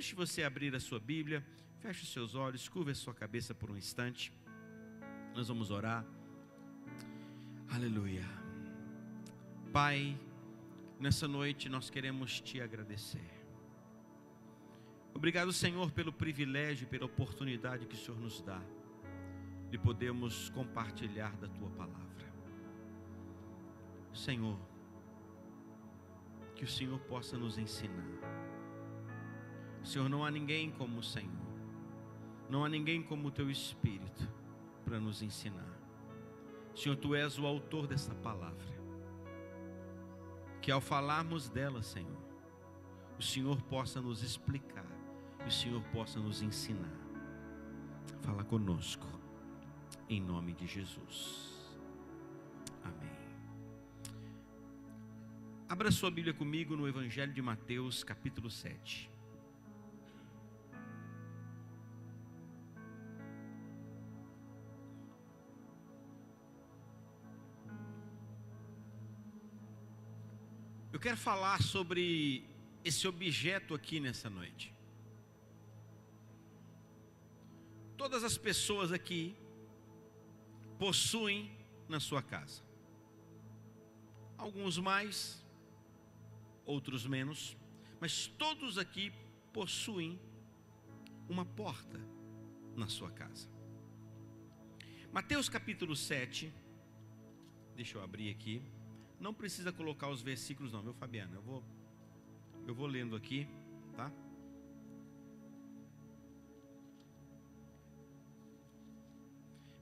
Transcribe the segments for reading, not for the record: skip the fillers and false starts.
Antes de você abrir a sua Bíblia, feche os seus olhos, curva a sua cabeça por um instante. Nós vamos orar. Aleluia. Pai, nessa noite nós queremos te agradecer. Obrigado, Senhor, pelo privilégio e pela oportunidade que o Senhor nos dá de podermos compartilhar da tua palavra. Senhor, que o Senhor possa nos ensinar. Senhor, não há ninguém como o Senhor, não há ninguém como o teu Espírito para nos ensinar. Senhor, tu és o autor dessa palavra, que ao falarmos dela, Senhor, o Senhor possa nos explicar e o Senhor possa nos ensinar. Fala conosco, em nome de Jesus. Amém. Abra sua Bíblia comigo no Evangelho de Mateus, capítulo 7. Eu quero falar sobre esse objeto aqui nessa noite. Todas as pessoas aqui possuem na sua casa. Alguns mais, outros menos, mas todos aqui possuem uma porta na sua casa. Mateus capítulo 7, deixa eu abrir aqui. Não precisa colocar os versículos não, meu Fabiano, eu vou lendo aqui, tá?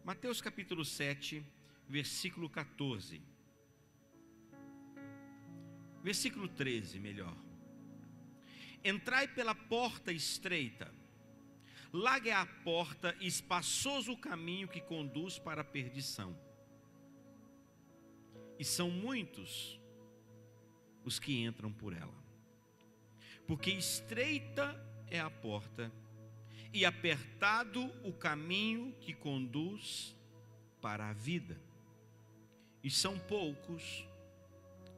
Mateus capítulo 7, versículo 14. Versículo 13, melhor. Entrai pela porta estreita, larga é a porta e espaçoso o caminho que conduz para a perdição. E são muitos os que entram por ela. Porque estreita é a porta e apertado o caminho que conduz para a vida. E são poucos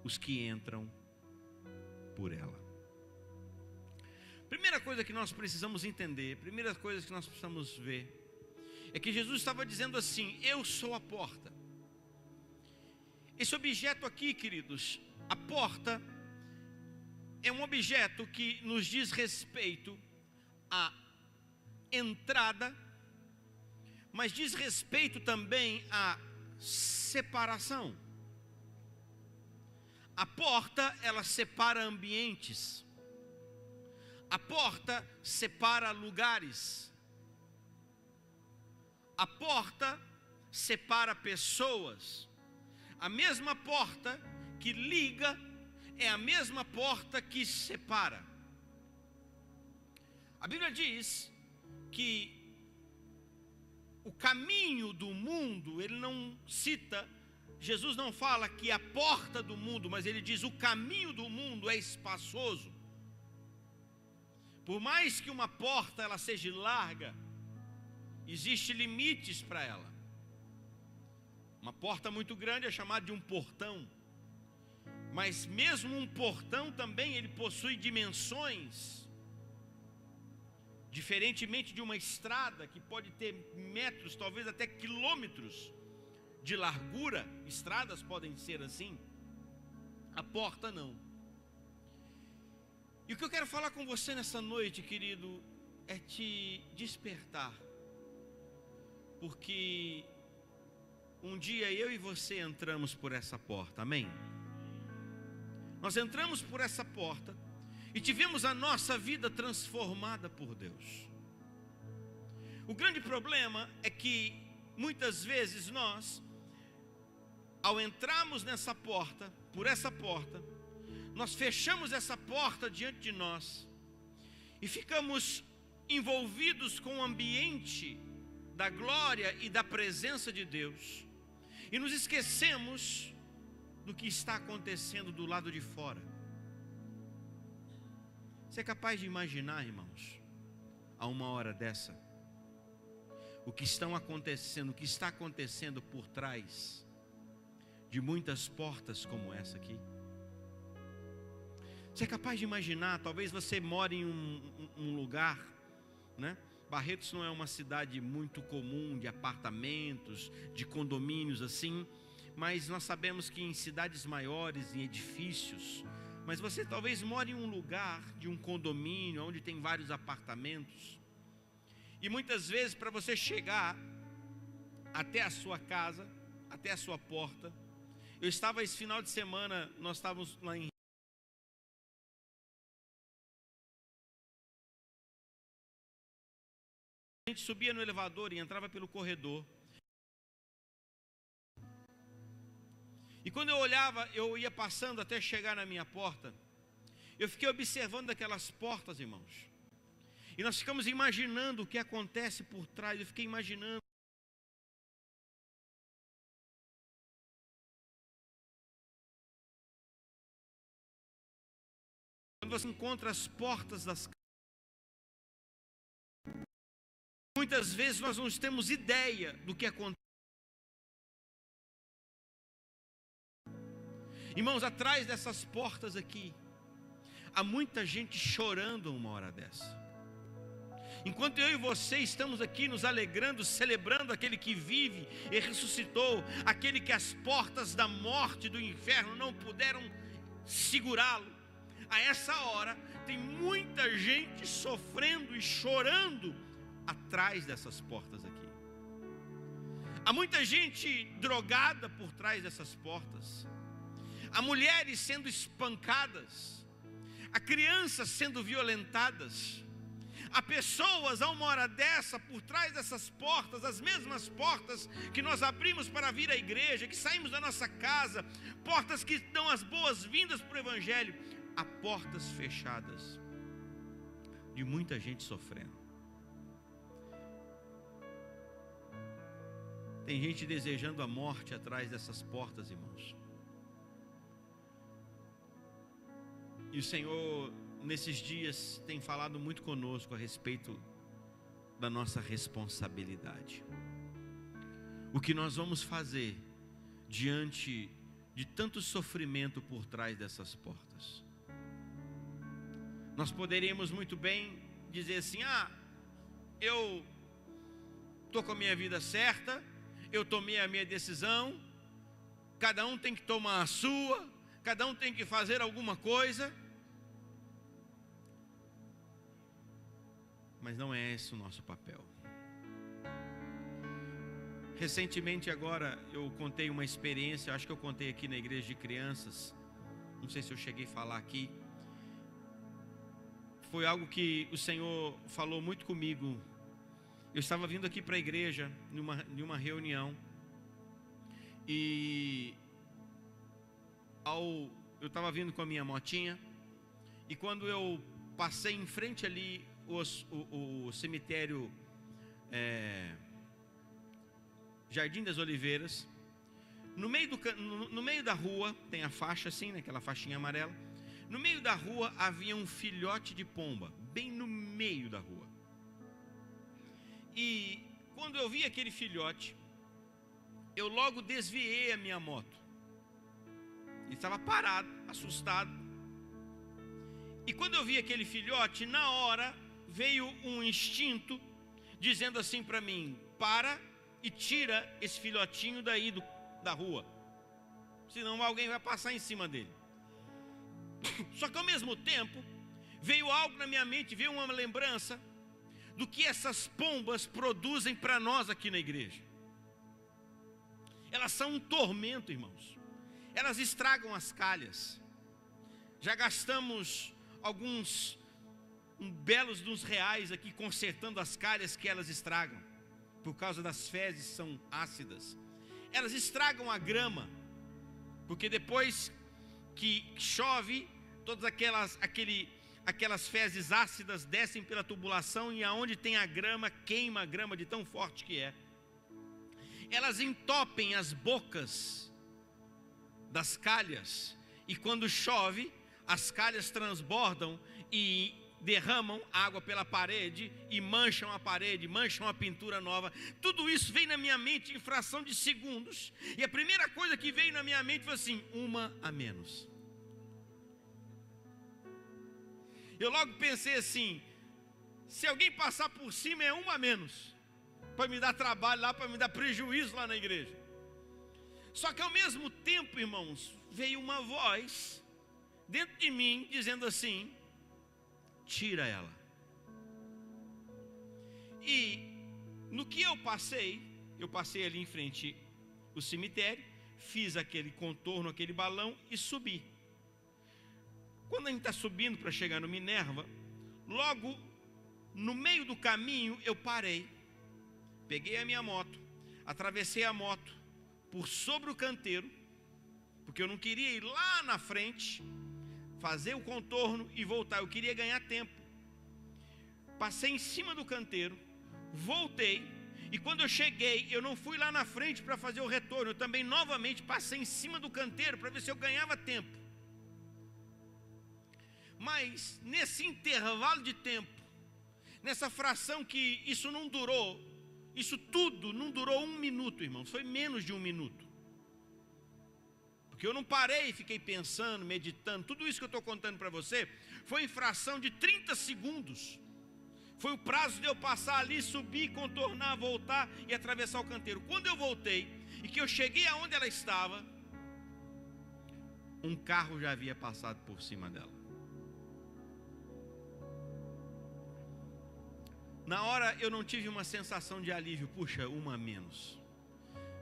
os que entram por ela. Primeira coisa que nós precisamos entender, primeira coisa que nós precisamos ver, é que Jesus estava dizendo assim: eu sou a porta. Esse objeto aqui, queridos, a porta, é um objeto que nos diz respeito à entrada, mas diz respeito também à separação. A porta, ela separa ambientes. A porta separa lugares. A porta separa pessoas. A mesma porta que liga é a mesma porta que separa. A Bíblia diz que o caminho do mundo, ele não cita, Jesus não fala que a porta do mundo, mas ele diz o caminho do mundo é espaçoso. Por mais que uma porta ela seja larga, existem limites para ela. Uma porta muito grande é chamada de um portão. Mas mesmo um portão também ele possui dimensões. Diferentemente de uma estrada que pode ter metros, talvez até quilômetros de largura, estradas podem ser assim. A porta não. E o que eu quero falar com você nessa noite, querido, é te despertar. Porque um dia eu e você entramos por essa porta, amém? Nós entramos por essa porta e tivemos a nossa vida transformada por Deus. O grande problema é que muitas vezes nós, ao entrarmos nessa porta, por essa porta, nós fechamos essa porta diante de nós e ficamos envolvidos com o ambiente da glória e da presença de Deus. E nos esquecemos do que está acontecendo do lado de fora. Você é capaz de imaginar, irmãos, a uma hora dessa, o que está acontecendo por trás de muitas portas como essa aqui? Você é capaz de imaginar, talvez você more em um lugar, né? Barretos não é uma cidade muito comum de apartamentos, de condomínios assim, mas nós sabemos que em cidades maiores, em edifícios, mas você talvez more em um lugar de um condomínio, onde tem vários apartamentos, e muitas vezes para você chegar até a sua casa, até a sua porta, eu estava esse final de semana, nós estávamos lá em a gente subia no elevador e entrava pelo corredor. E quando eu olhava, eu ia passando até chegar na minha porta. Eu fiquei observando aquelas portas, irmãos. E nós ficamos imaginando o que acontece por trás. Eu fiquei imaginando. Quando você encontra as portas das casas, muitas vezes nós não temos ideia do que acontece. Irmãos, atrás dessas portas aqui, há muita gente chorando uma hora dessa. Enquanto eu e você estamos aqui nos alegrando, celebrando aquele que vive e ressuscitou, aquele que as portas da morte, do inferno não puderam segurá-lo, a essa hora tem muita gente sofrendo e chorando atrás dessas portas aqui. Há muita gente drogada por trás dessas portas. Há mulheres sendo espancadas, há crianças sendo violentadas, há pessoas a uma hora dessa, por trás dessas portas, as mesmas portas que nós abrimos para vir à igreja, que saímos da nossa casa, portas que dão as boas-vindas para o Evangelho, há portas fechadas, de muita gente sofrendo. Tem gente desejando a morte atrás dessas portas, irmãos. E o Senhor, nesses dias, tem falado muito conosco a respeito da nossa responsabilidade. O que nós vamos fazer diante de tanto sofrimento por trás dessas portas? Nós poderíamos muito bem dizer assim: eu estou com a minha vida certa, eu tomei a minha decisão, cada um tem que tomar a sua, cada um tem que fazer alguma coisa. Mas não é esse o nosso papel. Recentemente agora eu contei uma experiência, acho que eu contei aqui na igreja de crianças, não sei se eu cheguei a falar aqui. Foi algo que o Senhor falou muito comigo. Eu estava vindo aqui para a igreja, numa reunião, e eu estava vindo com a minha motinha, e quando eu passei em frente ali o cemitério Jardim das Oliveiras, no meio da rua, tem a faixa assim, né, aquela faixinha amarela. No meio da rua havia um filhote de pomba, bem no meio da rua. E quando eu vi aquele filhote, eu logo desviei a minha moto. Ele estava parado, assustado. E quando eu vi aquele filhote, na hora veio um instinto dizendo assim para mim: para e tira esse filhotinho daí da rua, senão alguém vai passar em cima dele. Só que ao mesmo tempo veio algo na minha mente, veio uma lembrança do que essas pombas produzem para nós aqui na igreja. Elas são um tormento, irmãos. Elas estragam as calhas. Já gastamos alguns belos dos reais aqui consertando as calhas que elas estragam, por causa das fezes são ácidas. Elas estragam a grama, porque depois que chove, todas aquelas fezes ácidas descem pela tubulação, e aonde tem a grama, queima a grama de tão forte que é. Elas entopem as bocas das calhas, e quando chove, as calhas transbordam e derramam água pela parede e mancham a parede, mancham a pintura nova. Tudo isso veio na minha mente em fração de segundos, e a primeira coisa que veio na minha mente foi assim: uma a menos. Eu logo pensei assim: se alguém passar por cima é uma a menos, para me dar trabalho lá, para me dar prejuízo lá na igreja. Só que ao mesmo tempo, irmãos, veio uma voz dentro de mim dizendo assim: tira ela. E no que eu passei ali em frente ao cemitério, fiz aquele contorno, aquele balão e subi. Quando a gente está subindo para chegar no Minerva, logo no meio do caminho eu parei, peguei a minha moto, atravessei a moto por sobre o canteiro, porque eu não queria ir lá na frente, fazer o contorno e voltar, eu queria ganhar tempo. Passei em cima do canteiro, voltei, e quando eu cheguei, eu não fui lá na frente para fazer o retorno, eu também novamente passei em cima do canteiro para ver se eu ganhava tempo. Mas nesse intervalo de tempo, nessa fração que isso não durou, isso tudo não durou 1 minuto, irmãos, foi menos de 1 minuto. Porque eu não parei e fiquei pensando, meditando, tudo isso que eu estou contando para você, foi em fração de 30 segundos. Foi o prazo de eu passar ali, subir, contornar, voltar e atravessar o canteiro. Quando eu voltei e que eu cheguei aonde ela estava, um carro já havia passado por cima dela. Na hora eu não tive uma sensação de alívio, puxa, uma a menos.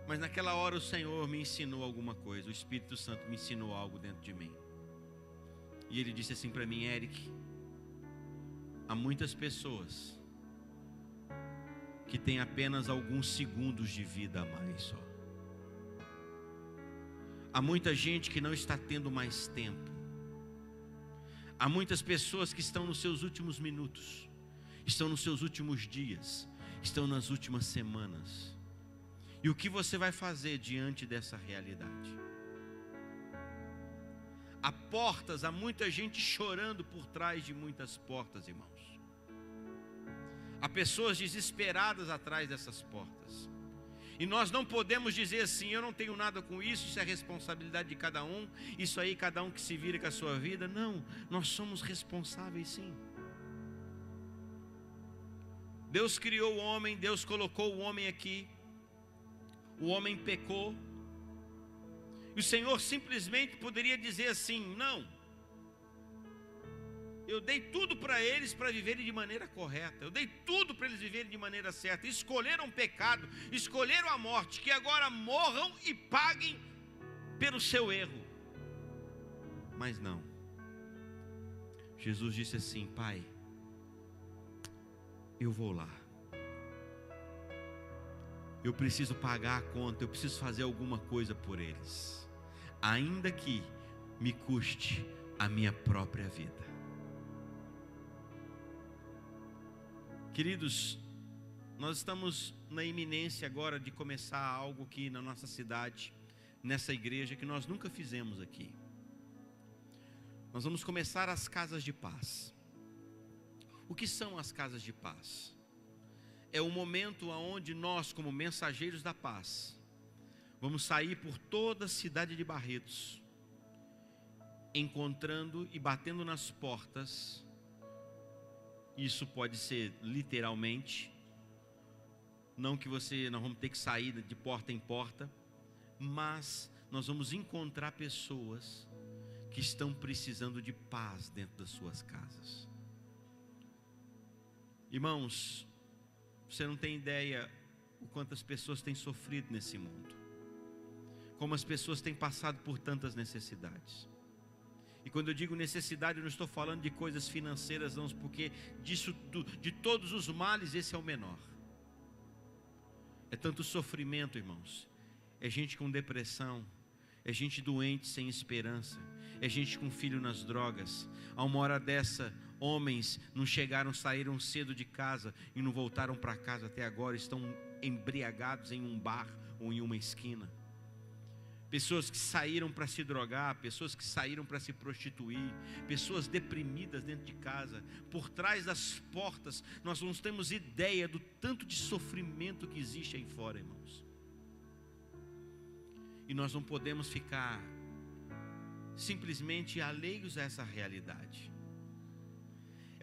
Mas naquela hora o Senhor me ensinou alguma coisa, o Espírito Santo me ensinou algo dentro de mim. E Ele disse assim para mim: Eric, há muitas pessoas que têm apenas alguns segundos de vida a mais só. Há muita gente que não está tendo mais tempo. Há muitas pessoas que estão nos seus últimos minutos, estão nos seus últimos dias, estão nas últimas semanas. E o que você vai fazer diante dessa realidade? Há portas, há muita gente chorando por trás de muitas portas, irmãos. Há pessoas desesperadas atrás dessas portas. E nós não podemos dizer assim: eu não tenho nada com isso, isso é responsabilidade de cada um, isso aí cada um que se vire com a sua vida. Não, nós somos responsáveis sim. Deus criou o homem, Deus colocou o homem aqui. O homem pecou. E o Senhor simplesmente poderia dizer assim: não, eu dei tudo para eles para viverem de maneira correta, eu dei tudo para eles viverem de maneira certa. Escolheram o pecado, escolheram a morte, que agora morram e paguem pelo seu erro. Mas não. Jesus disse assim: Pai, eu vou lá, eu preciso pagar a conta, eu preciso fazer alguma coisa por eles, ainda que me custe a minha própria vida. Queridos, nós estamos na iminência agora de começar algo aqui na nossa cidade, nessa igreja, que nós nunca fizemos aqui. Nós vamos começar as casas de paz. O que são as casas de paz? É o momento onde nós, como mensageiros da paz, vamos sair por toda a cidade de Barretos, encontrando e batendo nas portas. Isso pode ser literalmente, não que nós vamos ter que sair de porta em porta, mas nós vamos encontrar pessoas que estão precisando de paz dentro das suas casas. Irmãos, você não tem ideia o quanto as pessoas têm sofrido nesse mundo, como as pessoas têm passado por tantas necessidades. E quando eu digo necessidade, eu não estou falando de coisas financeiras, não, porque de todos os males, esse é o menor. É tanto sofrimento, irmãos. É gente com depressão, é gente doente sem esperança, é gente com filho nas drogas. A uma hora dessa, homens não chegaram, saíram cedo de casa e não voltaram para casa até agora, estão embriagados em um bar ou em uma esquina. Pessoas que saíram para se drogar, pessoas que saíram para se prostituir, pessoas deprimidas dentro de casa. Por trás das portas, nós não temos ideia do tanto de sofrimento que existe aí fora, irmãos. E nós não podemos ficar simplesmente alheios a essa realidade.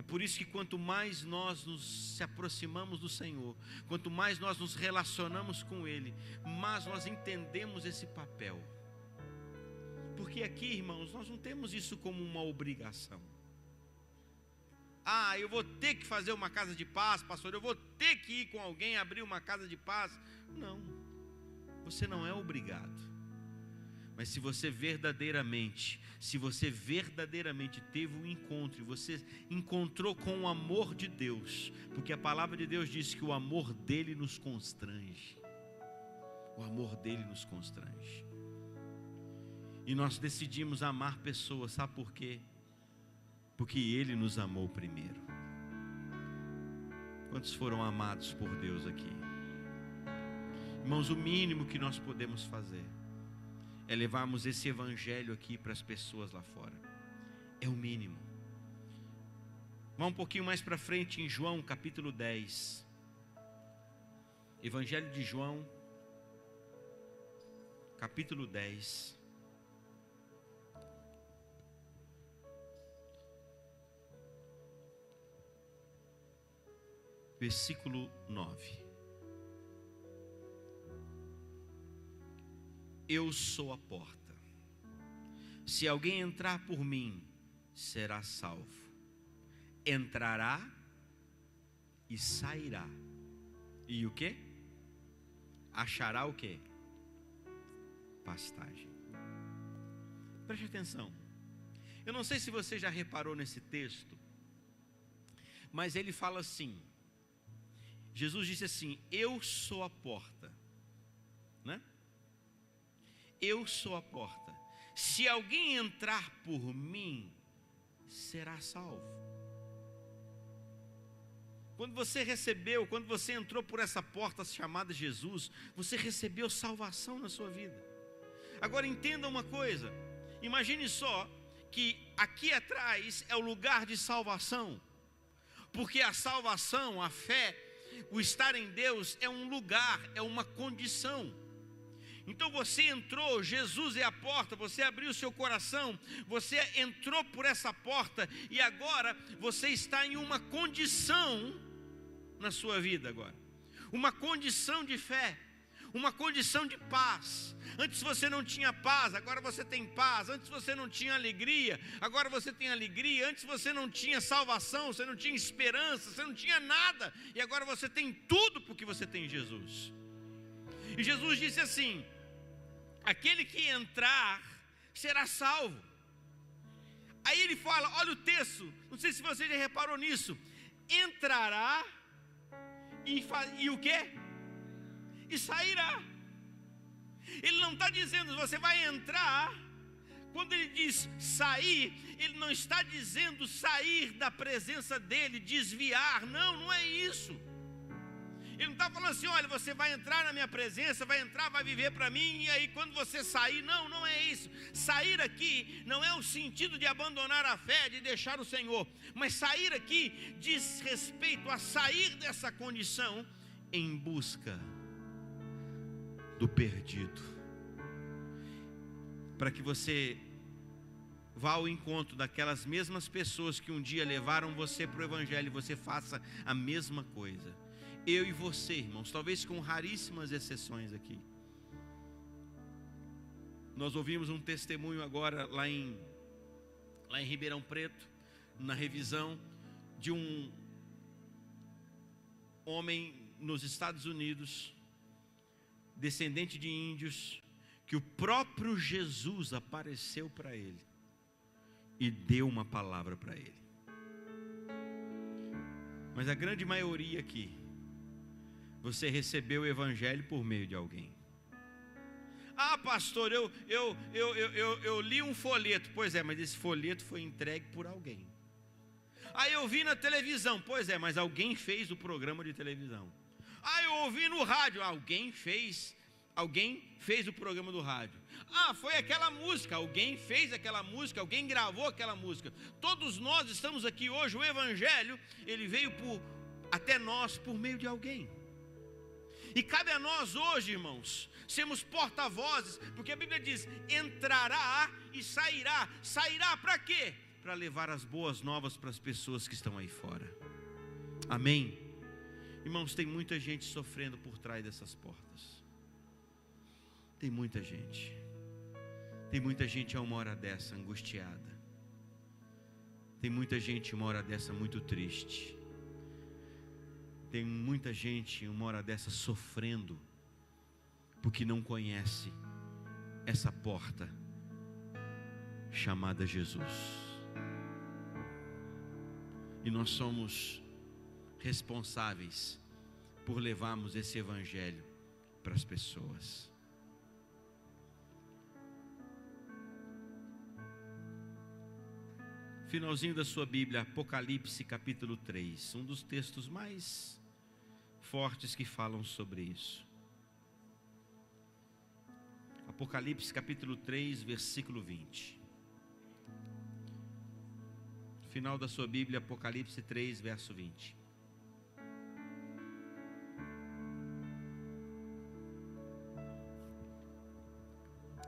por isso que quanto mais nós nos aproximamos do Senhor, quanto mais nós nos relacionamos com Ele, mais nós entendemos esse papel. Porque aqui, irmãos, nós não temos isso como uma obrigação. Ah, eu vou ter que fazer uma casa de paz, pastor, eu vou ter que ir com alguém abrir uma casa de paz. Não, você não é obrigado. Mas se você verdadeiramente teve um encontro, e você encontrou com o amor de Deus, porque a palavra de Deus diz que o amor dele nos constrange. O amor dele nos constrange. E nós decidimos amar pessoas, sabe por quê? Porque Ele nos amou primeiro. Quantos foram amados por Deus aqui? Irmãos, o mínimo que nós podemos fazer é levarmos esse evangelho aqui para as pessoas lá fora. É o mínimo. Vamos um pouquinho mais para frente em João capítulo 10. Evangelho de João, capítulo 10. Versículo 9. Eu sou a porta. Se alguém entrar por mim, será salvo. Entrará e sairá. E o quê? Achará o quê? Pastagem. Preste atenção. Eu não sei se você já reparou nesse texto, mas ele fala assim. Jesus disse assim: eu sou a porta, né? Eu sou a porta. Se alguém entrar por mim, será salvo. Quando você entrou por essa porta chamada Jesus, você recebeu salvação na sua vida. Agora entenda uma coisa. Imagine só que aqui atrás é o lugar de salvação. Porque a salvação, a fé, o estar em Deus é um lugar, é uma condição. Então você entrou, Jesus é a porta, você abriu o seu coração, você entrou por essa porta e agora você está em uma condição na sua vida agora. Uma condição de fé, uma condição de paz. Antes você não tinha paz, agora você tem paz. Antes você não tinha alegria, agora você tem alegria. Antes você não tinha salvação, você não tinha esperança, você não tinha nada, e agora você tem tudo porque você tem Jesus. E Jesus disse assim: aquele que entrar será salvo. Aí ele fala, olha o texto, não sei se você já reparou nisso. Entrará e o quê? E sairá. Ele não está dizendo você vai entrar. Quando ele diz sair, ele não está dizendo sair da presença dele, desviar. Não, não é isso. Ele não está falando assim, olha, você vai entrar na minha presença, vai entrar, vai viver para mim, e aí quando você sair, não, não é isso. Sair aqui não é o sentido de abandonar a fé, de deixar o Senhor, mas sair aqui diz respeito a sair dessa condição em busca do perdido, para que você vá ao encontro daquelas mesmas pessoas que um dia levaram você para o Evangelho, e você faça a mesma coisa. Eu e você, irmãos, talvez com raríssimas exceções aqui. Nós ouvimos um testemunho agora lá em Ribeirão Preto, na revisão, de um homem nos Estados Unidos, descendente de índios, que o próprio Jesus apareceu para ele e deu uma palavra para ele. Mas a grande maioria aqui, você recebeu o Evangelho por meio de alguém. Ah, pastor, eu li um folheto. Pois é, mas esse folheto foi entregue por alguém. Ah, eu vi na televisão. Pois é, mas alguém fez o programa de televisão. Ah, eu ouvi no rádio. Alguém fez o programa do rádio. Ah, foi aquela música. Alguém fez aquela música, alguém gravou aquela música. Todos nós estamos aqui hoje. O Evangelho, ele veio até nós por meio de alguém. E cabe a nós hoje, irmãos, sermos porta-vozes, porque a Bíblia diz, entrará e sairá. Sairá para quê? para levar as boas novas para as pessoas que estão aí fora. Amém? Irmãos, tem muita gente sofrendo por trás dessas portas. Tem muita gente. Tem muita gente a uma hora dessa angustiada. Tem muita gente uma hora dessa muito triste. Tem muita gente uma hora dessa sofrendo porque não conhece essa porta chamada Jesus. E nós somos responsáveis por levarmos esse evangelho para as pessoas. Finalzinho da sua Bíblia, Apocalipse capítulo 3, um dos textos mais fortes que falam sobre isso. Apocalipse capítulo 3, versículo 20. Final da sua Bíblia, Apocalipse 3, verso 20.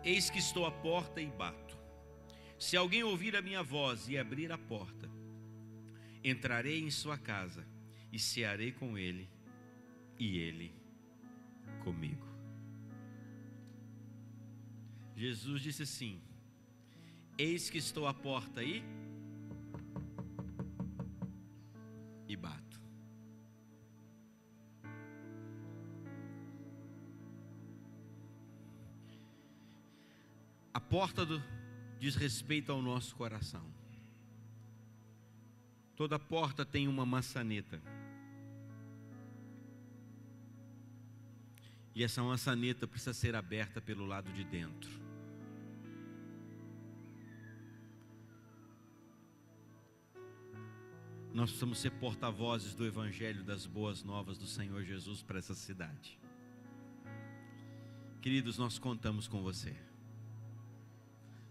Eis que estou à porta e bato. Se alguém ouvir a minha voz e abrir a porta, entrarei em sua casa e cearei com ele e ele comigo. Jesus disse assim: eis que estou à porta e bato. A porta diz respeito ao nosso coração. Toda porta tem uma maçaneta. E essa maçaneta precisa ser aberta pelo lado de dentro. Nós precisamos ser porta-vozes do Evangelho das boas novas do Senhor Jesus para essa cidade. Queridos, nós contamos com você.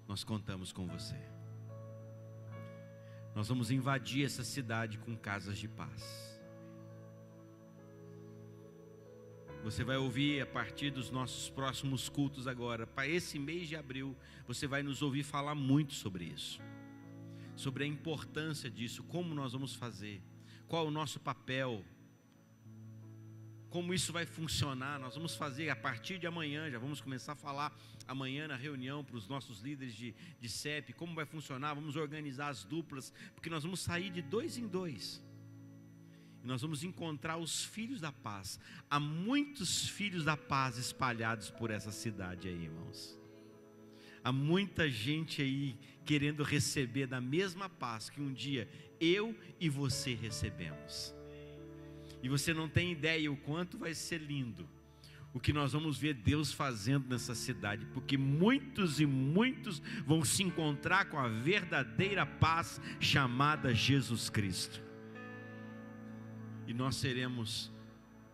Nós contamos com você. Nós vamos invadir essa cidade com casas de paz. Você vai ouvir a partir dos nossos próximos cultos agora, para esse mês de abril, você vai nos ouvir falar muito sobre isso. Sobre a importância disso, como nós vamos fazer, qual é o nosso papel, como isso vai funcionar. Nós vamos fazer a partir de amanhã, já vamos começar a falar amanhã na reunião para os nossos líderes de CEP, como vai funcionar. Vamos organizar as duplas, porque nós vamos sair de 2 em 2, e nós vamos encontrar os filhos da paz. Há muitos filhos da paz espalhados por essa cidade aí, irmãos. Há muita gente aí querendo receber da mesma paz que um dia eu e você recebemos. E você não tem ideia o quanto vai ser lindo o que nós vamos ver Deus fazendo nessa cidade, porque muitos e muitos vão se encontrar com a verdadeira paz chamada Jesus Cristo. E nós seremos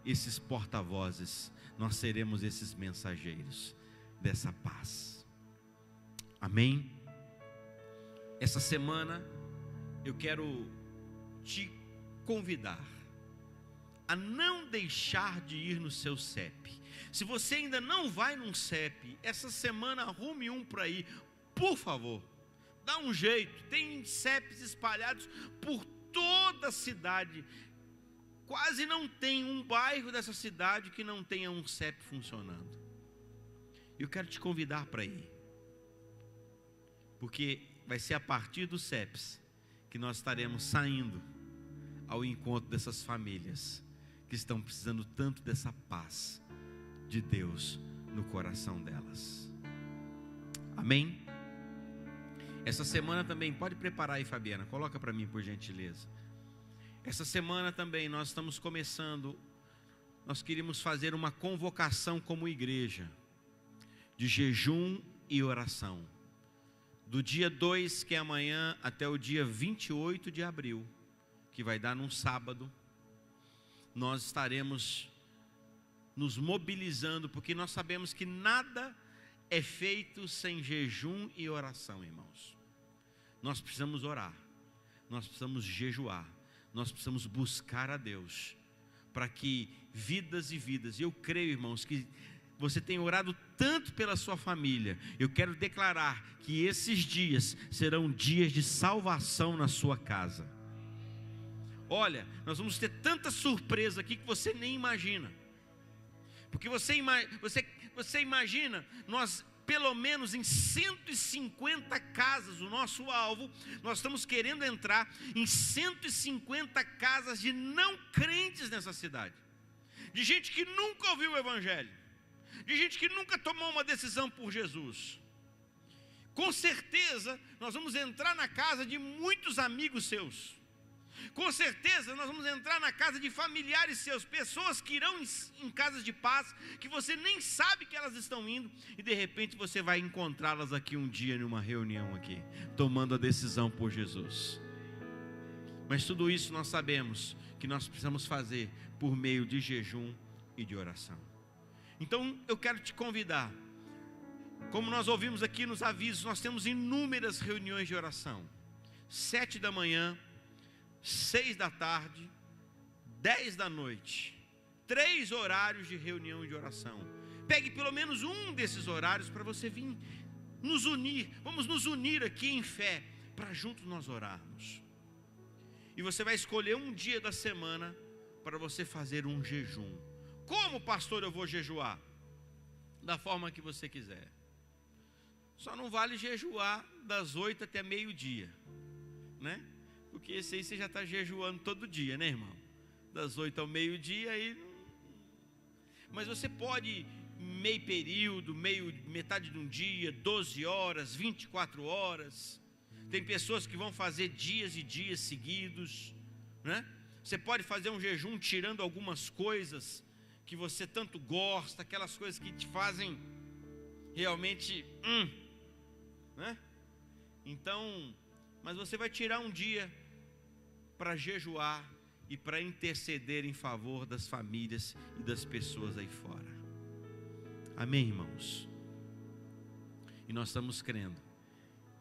esses porta-vozes, nós seremos esses mensageiros dessa paz. Amém? Essa semana eu quero te convidar a não deixar de ir no seu CEP. Se você ainda não vai num CEP, essa semana arrume um para ir, por favor. Dá um jeito, tem CEPs espalhados por toda a cidade. Quase não tem um bairro dessa cidade que não tenha um CEP funcionando. Eu quero te convidar para ir, porque vai ser a partir dos CEPs que nós estaremos saindo ao encontro dessas famílias que estão precisando tanto dessa paz de Deus no coração delas. Amém? Essa semana também, pode preparar aí, Fabiana, coloca para mim por gentileza. Essa semana também nós estamos começando, nós queríamos fazer uma convocação como igreja, de jejum e oração, do dia 2, que é amanhã, até o dia 28 de abril, que vai dar num sábado. Nós estaremos nos mobilizando, porque nós sabemos que nada é feito sem jejum e oração, irmãos. Nós precisamos orar, nós precisamos jejuar, nós precisamos buscar a Deus, para que vidas e vidas, e eu creio, irmãos, que você tem orado tanto pela sua família. Eu quero declarar que esses dias serão dias de salvação na sua casa. Olha, nós vamos ter tanta surpresa aqui que você nem imagina. Porque você imagina, nós pelo menos em 150 casas, o nosso alvo, nós estamos querendo entrar em 150 casas de não crentes nessa cidade. De gente que nunca ouviu o Evangelho, de gente que nunca tomou uma decisão por Jesus. Com certeza nós vamos entrar na casa de muitos amigos seus. Com certeza nós vamos entrar na casa de familiares seus, pessoas que irão em casas de paz, que você nem sabe que elas estão indo, e de repente você vai encontrá-las aqui um dia, numa reunião aqui, tomando a decisão por Jesus. Mas tudo isso nós sabemos que nós precisamos fazer por meio de jejum e de oração. Então eu quero te convidar, como nós ouvimos aqui nos avisos, nós temos inúmeras reuniões de oração, 7 da manhã, 6 da tarde, 10 da noite, 3 horários de reunião de oração. Pegue pelo menos um desses horários para você vir nos unir. Vamos nos unir aqui em fé, para juntos nós orarmos. E você vai escolher um dia da semana para você fazer um jejum. Como, pastor, eu vou jejuar? Da forma que você quiser. Só não vale jejuar das 8 até meio-dia, né? Porque esse aí você já está jejuando todo dia, né, irmão? Das 8 ao meio-dia aí. Mas você pode meio período, metade de um dia, 12 horas, 24 horas. Tem pessoas que vão fazer dias e dias seguidos, né? Você pode fazer um jejum tirando algumas coisas que você tanto gosta, aquelas coisas que te fazem realmente, né? Então, mas você vai tirar um dia para jejuar e para interceder em favor das famílias e das pessoas aí fora. Amém, irmãos? E nós estamos crendo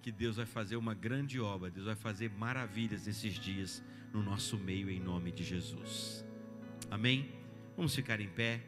que Deus vai fazer uma grande obra, Deus vai fazer maravilhas nesses dias no nosso meio, em nome de Jesus. Amém? Vamos ficar em pé.